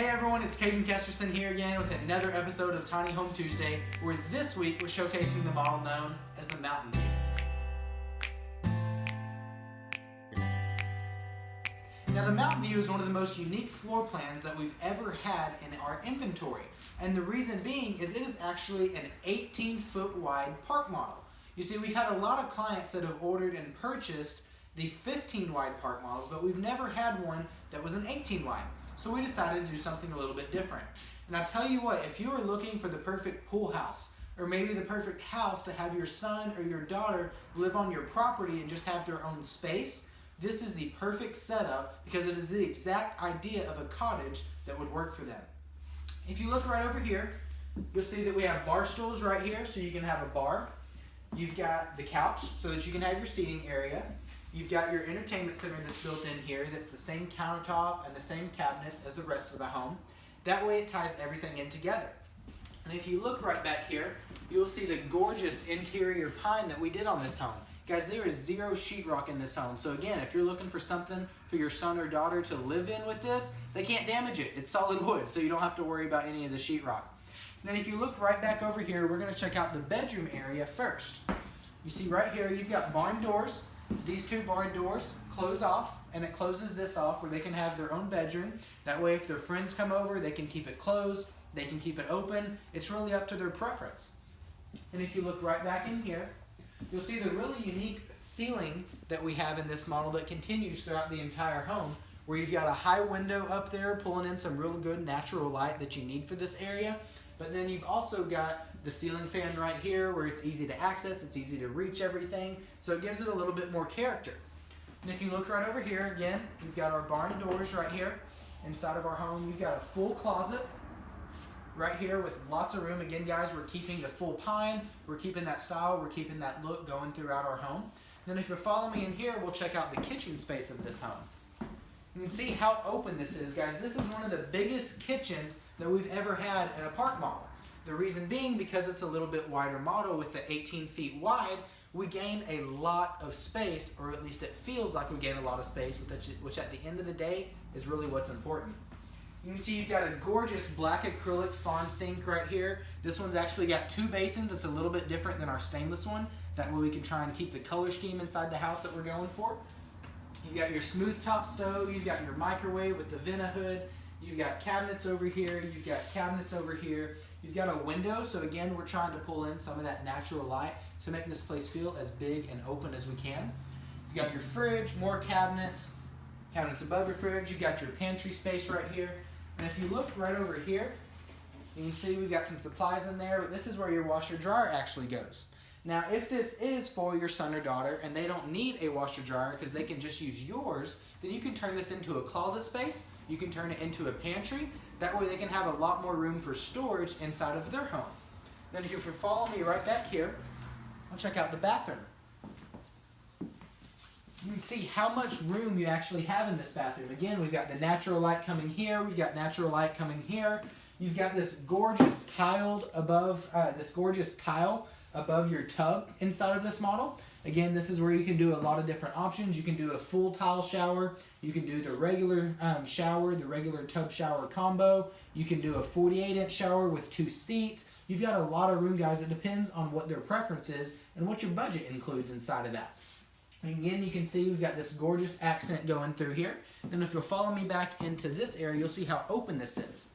Hey everyone, it's Caden Kesterson here again with another episode of Tiny Home Tuesday, where this week we're showcasing the model known as the Mountainview. Now the Mountainview is one of the most unique floor plans that we've ever had in our inventory, and the reason being is it is actually an 18-foot wide park model. You see, we've had a lot of clients that have ordered and purchased the 15 wide park models, but we've never had one that was an 18 wide. So we decided to do something a little bit different. And I'll tell you what, if you are looking for the perfect pool house, or maybe the perfect house to have your son or your daughter live on your property and just have their own space, this is the perfect setup because it is the exact idea of a cottage that would work for them. If you look right over here, you'll see that we have bar stools right here so you can have a bar. You've got the couch so that you can have your seating area. You've got your entertainment center that's built in here that's the same countertop and the same cabinets as the rest of the home. That way it ties everything in together. And if you look right back here, you'll see the gorgeous interior pine that we did on this home. Guys, there is zero sheetrock in this home. So again, if you're looking for something for your son or daughter to live in with this, they can't damage it. It's solid wood, so you don't have to worry about any of the sheetrock. Then if you look right back over here, we're going to check out the bedroom area first. You see right here, you've got barn doors. These two barn doors close off, and it closes this off where they can have their own bedroom. That way if their friends come over, they can keep it closed, they can keep it open. It's really up to their preference. And if you look right back in here, you'll see the really unique ceiling that we have in this model that continues throughout the entire home, where you've got a high window up there pulling in some real good natural light that you need for this area. But then you've also got the ceiling fan right here where it's easy to access, it's easy to reach everything, so it gives it a little bit more character. And if you look right over here, again, we've got our barn doors right here. Inside of our home, we've got a full closet right here with lots of room. Again, guys, we're keeping the full pine, we're keeping that style, we're keeping that look going throughout our home. Then if you follow me in here, we'll check out the kitchen space of this home. You can see how open this is, guys. This is one of the biggest kitchens that we've ever had in a park model. The reason being because it's a little bit wider model with the 18 feet wide, we gain a lot of space, or at least it feels like we gain a lot of space, which at the end of the day is really what's important. You can see you've got a gorgeous black acrylic farm sink right here. This one's actually got two basins. It's a little bit different than our stainless one. That way we can try and keep the color scheme inside the house that we're going for. You've got your smooth top stove, you've got your microwave with the Vena hood, you've got cabinets over here, you've got cabinets over here, you've got a window, so again we're trying to pull in some of that natural light to make this place feel as big and open as we can. You've got your fridge, more cabinets, cabinets above your fridge, you've got your pantry space right here, and if you look right over here, you can see we've got some supplies in there, but this is where your washer dryer actually goes. Now, if this is for your son or daughter and they don't need a washer dryer because they can just use yours, then you can turn this into a closet space. You can turn it into a pantry. That way they can have a lot more room for storage inside of their home. Then if you follow me right back here, I'll check out the bathroom. You can see how much room you actually have in this bathroom. Again, we've got the natural light coming here. We've got natural light coming here. You've got this gorgeous tile above your tub inside of this model. Again, this is where you can do a lot of different options. You can do a full tile shower. You can do the regular shower, the regular tub shower combo. You can do a 48-inch shower with two seats. You've got a lot of room, guys. It depends on what their preference is and what your budget includes inside of that. And again, you can see we've got this gorgeous accent going through here. And if you'll follow me back into this area, you'll see how open this is.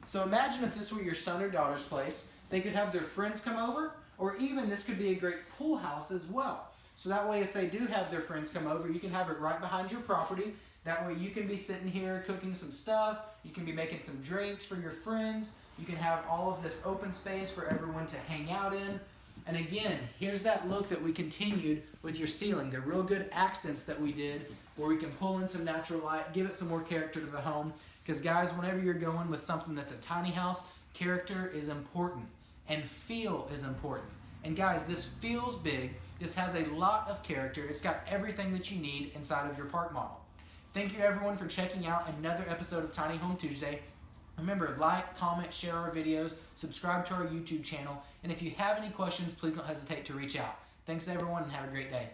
So imagine if this were your son or daughter's place. They could have their friends come over, or even this could be a great pool house as well. So that way if they do have their friends come over, you can have it right behind your property. That way you can be sitting here cooking some stuff, you can be making some drinks for your friends, you can have all of this open space for everyone to hang out in. And again, here's that look that we continued with your ceiling, the real good accents that we did where we can pull in some natural light, give it some more character to the home. Because guys, whenever you're going with something that's a tiny house, character is important. And feel is important. And guys, this feels big. This has a lot of character. It's got everything that you need inside of your park model. Thank you everyone for checking out another episode of Tiny Home Tuesday. Remember, like, comment, share our videos, subscribe to our YouTube channel, and if you have any questions, please don't hesitate to reach out. Thanks everyone and have a great day.